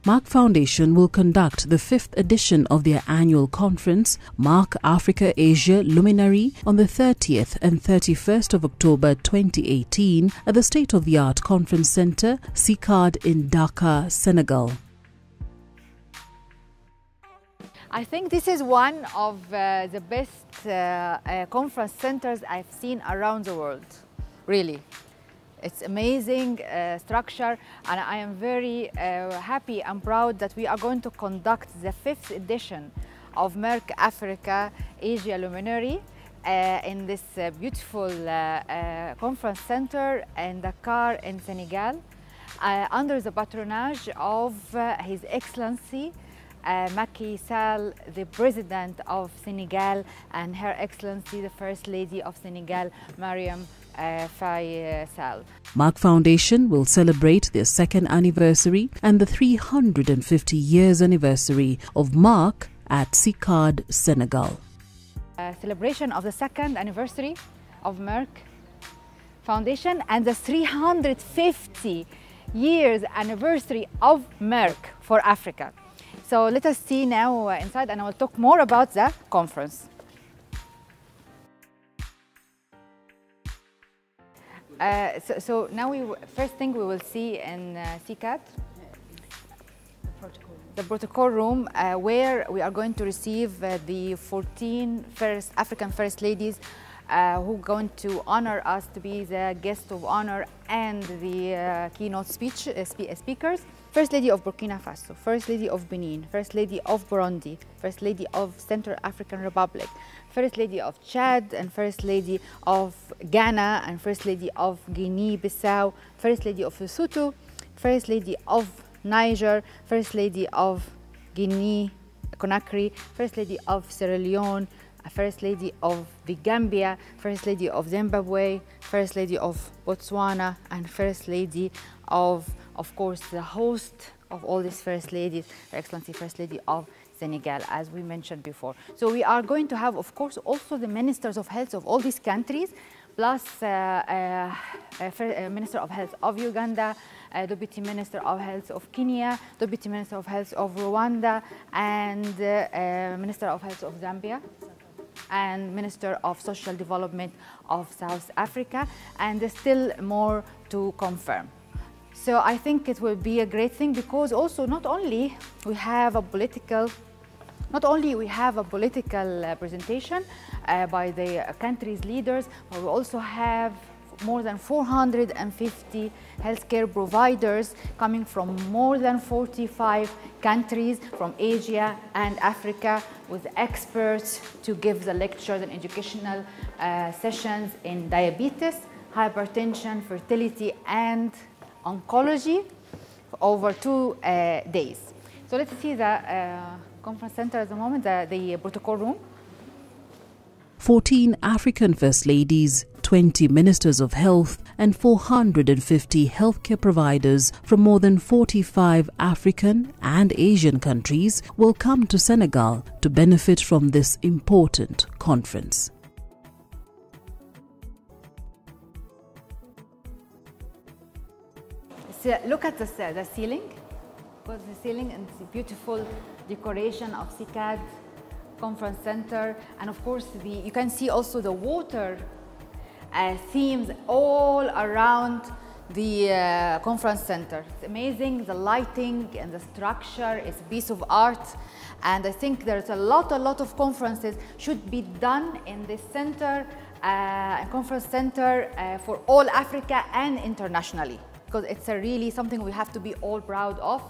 Merck Foundation will conduct the 5th edition of their annual conference, Merck Africa Asia Luminary, on the 30th and 31st of October 2018 at the state-of-the-art conference center, CICAD in Dakar, Senegal. I think this is one of the best conference centers I've seen around the world, really. It's amazing structure, and I am very happy and proud that we are going to conduct the 5th edition of Merck Africa Asia Luminary in this beautiful conference center in Dakar in Senegal, under the patronage of His Excellency MACKY Sall, the President of Senegal, and Her Excellency the First Lady of Senegal, MARIEM FAYE SALL. Merck Foundation will celebrate their 2nd anniversary and the 350 years anniversary of Merck at CICAD, Senegal. Celebration of the 2nd anniversary of Merck Foundation and the 350 years anniversary of Merck for Africa. So let us see now inside, and I will talk more about the conference. So now first thing we will see in CICAD, the protocol room, where we are going to receive the 14 African First Ladies who are going to honor us to be the guest of honor and the keynote speakers. First Lady of Burkina Faso, First Lady of Benin, First Lady of Burundi, First Lady of Central African Republic, First Lady of Chad, and First Lady of Ghana, and First Lady of Guinea-Bissau, First Lady of Lesotho, First Lady of Niger, First Lady of Guinea-Conakry, First Lady of Sierra Leone, First Lady of the Gambia, First Lady of Zimbabwe, First Lady of Botswana, and First Lady of course, the host of all these First Ladies, Her Excellency First Lady of Senegal, as we mentioned before. So we are going to have, of course, also the Ministers of Health of all these countries, plus Minister of Health of Uganda, Deputy Minister of Health of Kenya, Deputy Minister of Health of Rwanda, and Minister of Health of Zambia, and Minister of Social Development of South Africa, and there's still more to confirm. So I think it will be a great thing, because also not only we have a political presentation by the country's leaders, but we also have more than 450 healthcare providers coming from more than 45 countries from Asia and Africa, with experts to give the lectures and educational sessions in diabetes, hypertension, fertility, and oncology for over 2 days. So let's see the conference center at the moment, the protocol room. 14 African First Ladies, 20 Ministers of Health, and 450 healthcare providers from more than 45 African and Asian countries will come to Senegal to benefit from this important conference. So look at the ceiling. Go to the ceiling, and it's a beautiful decoration of CICAD Conference Center, and of course you can see also the water themes all around the conference center. It's amazing, the lighting and the structure is a piece of art, and I think there's a lot of conferences should be done in this center, conference center for all Africa and internationally, because it's really something we have to be all proud of.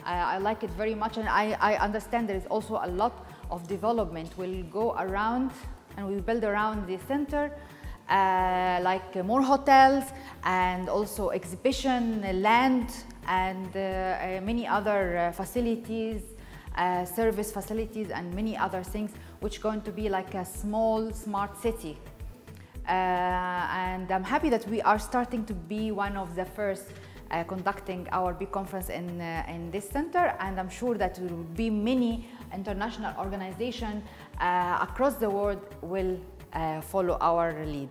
I like it very much, and I understand there is also a lot of development will go around, and we build around the center, like more hotels and also exhibition land and many other facilities, service facilities, and many other things, which are going to be like a small smart city. And I'm happy that we are starting to be one of the first conducting our big conference in this center, and I'm sure that there will be many international organizations across the world will follow our lead.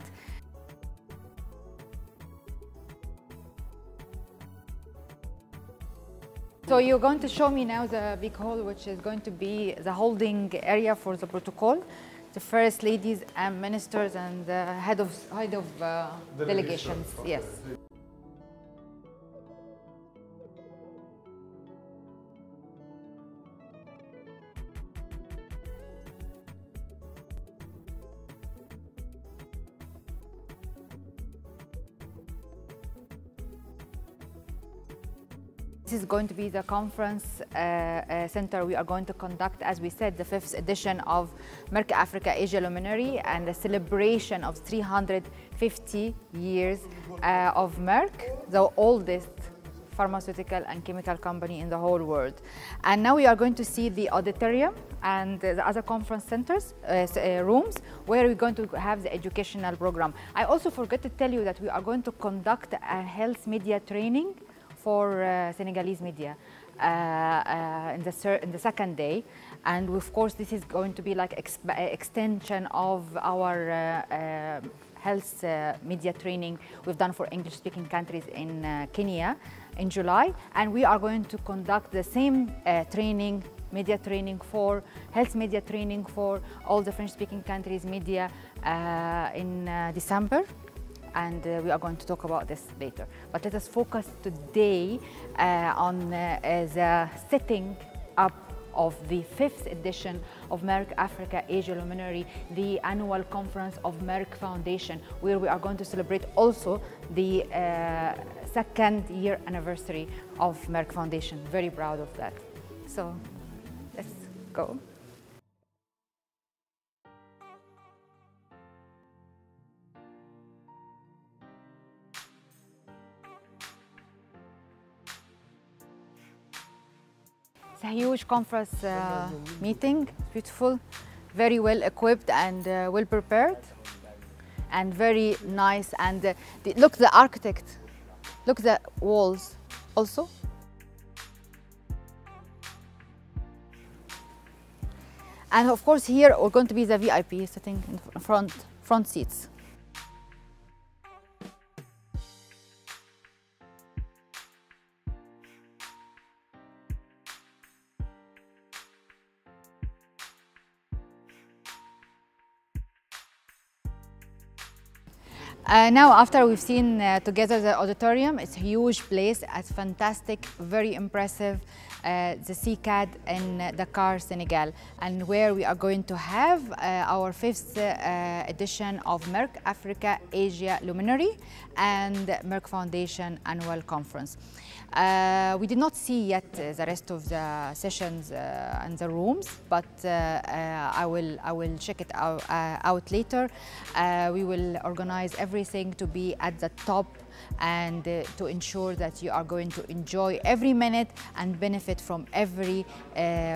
So you're going to show me now the big hall, which is going to be the holding area for the protocol. The first ladies and ministers and the head of delegations. Yes. This is going to be the conference center we are going to conduct, as we said, the 5th edition of Merck Africa Asia Luminary and the celebration of 350 years of Merck, the oldest pharmaceutical and chemical company in the whole world. And now we are going to see the auditorium and the other conference centers, rooms, where we're going to have the educational program. I also forgot to tell you that we are going to conduct a health media training for Senegalese media in the second day, and of course this is going to be like extension of our health media training we've done for English-speaking countries in Kenya in July, and we are going to conduct the same training, media training for health media training for all the French-speaking countries media in December. And we are going to talk about this later. But let us focus today on the setting up of the 5th edition of Merck Africa Asia Luminary, the annual conference of Merck Foundation, where we are going to celebrate also the 2nd year anniversary of Merck Foundation. Very proud of that. So let's go. It's a huge conference meeting, beautiful, very well equipped and well prepared, and very nice. And look, the architect, look the walls also. And of course here we're going to be the VIP sitting in front seats. Now, after we've seen together the auditorium, it's a huge place, it's fantastic, very impressive, the CICAD in Dakar, Senegal, and where we are going to have our 5th edition of Merck Africa Asia Luminary and Merck Foundation Annual Conference. We did not see yet the rest of the sessions and the rooms, but I will check it out later. We will organize everything to be at the top and to ensure that you are going to enjoy every minute and benefit from every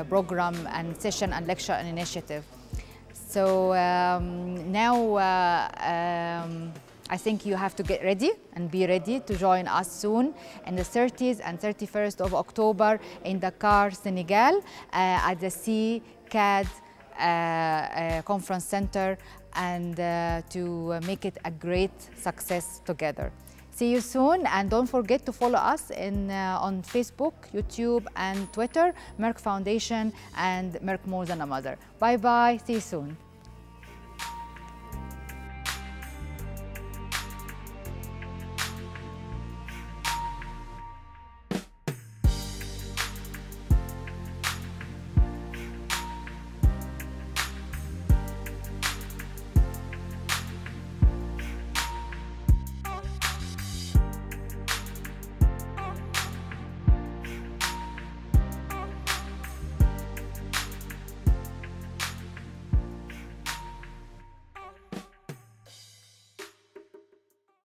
program and session and lecture and initiative. So now I think you have to get ready and be ready to join us soon in the 30th and 31st of October in Dakar, Senegal, at the CICAD Conference Center, and to make it a great success together. See you soon, and don't forget to follow us on Facebook, YouTube, and Twitter, Merck Foundation and Merck More Than a Mother. Bye-bye, see you soon.